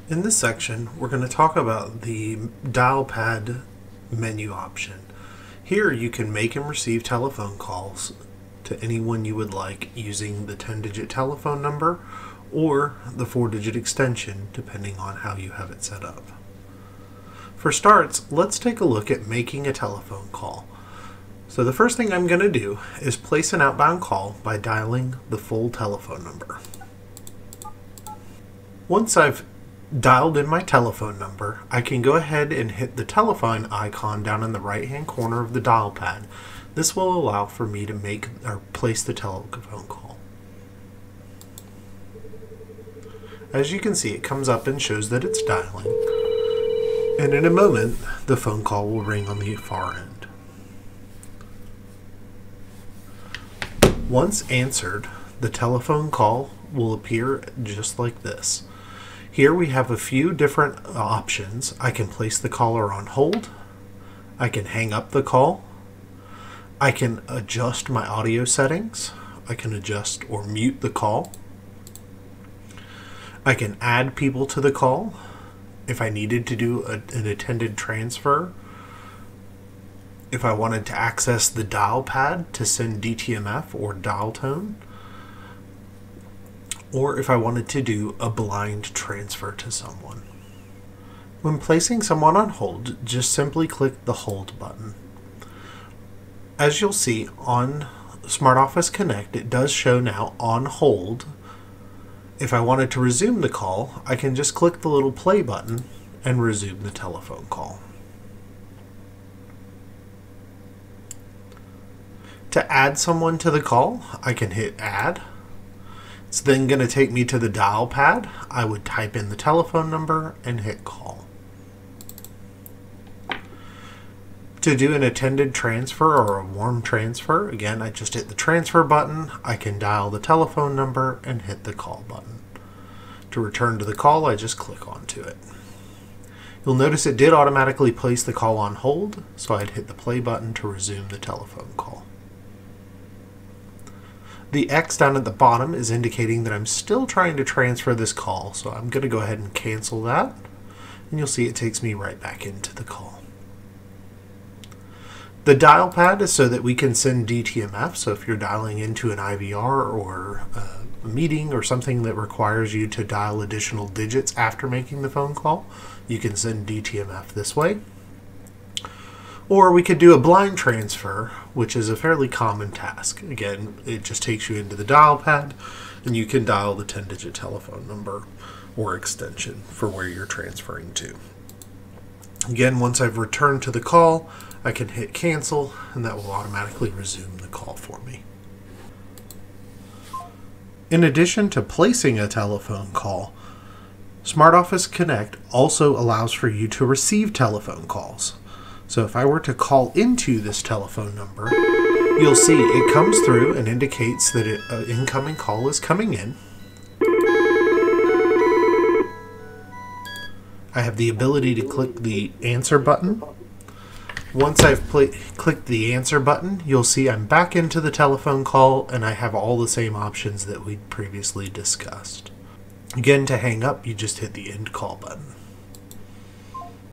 In this section, we're going to talk about the dial pad menu option. Here you can make and receive telephone calls to anyone you would like using the 10-digit telephone number or the 4-digit extension, depending on how you have it set up. For starts, let's take a look at making a telephone call. So the first thing I'm going to do is place an outbound call by dialing the full telephone number. Once I've dialed in my telephone number, I can go ahead and hit the telephone icon down in the right hand corner of the dial pad. This will allow for me to make or place the telephone call. As you can see, it comes up and shows that it's dialing, and in a moment the phone call will ring on the far end. Once answered, the telephone call will appear just like this. Here we have a few different options. I can place the caller on hold. I can hang up the call. I can adjust my audio settings. I can adjust or mute the call. I can add people to the call if I needed to do an attended transfer. If I wanted to access the dial pad to send DTMF or dial tone, or if I wanted to do a blind transfer to someone. When placing someone on hold, just simply click the hold button. As you'll see on SmartOffice Connect, it does show now on hold. If I wanted to resume the call, I can just click the little play button and resume the telephone call. To add someone to the call, I can hit add. It's then going to take me to the dial pad. I would type in the telephone number and hit call. To do an attended transfer or a warm transfer, again, I just hit the transfer button. I can dial the telephone number and hit the call button. To return to the call, I just click onto it. You'll notice it did automatically place the call on hold, so I'd hit the play button to resume the telephone call. The X down at the bottom is indicating that I'm still trying to transfer this call, so I'm going to go ahead and cancel that, and you'll see it takes me right back into the call. The dial pad is so that we can send DTMF, so if you're dialing into an IVR or a meeting or something that requires you to dial additional digits after making the phone call, you can send DTMF this way. Or we could do a blind transfer, which is a fairly common task. Again, it just takes you into the dial pad, and you can dial the 10-digit telephone number or extension for where you're transferring to. Again, once I've returned to the call, I can hit cancel, and that will automatically resume the call for me. In addition to placing a telephone call, SmartOffice Connect also allows for you to receive telephone calls. So if I were to call into this telephone number, you'll see it comes through and indicates that an incoming call is coming in. I have the ability to click the answer button. Once I've clicked the answer button, you'll see I'm back into the telephone call and I have all the same options that we previously discussed. Again, to hang up, you just hit the end call button.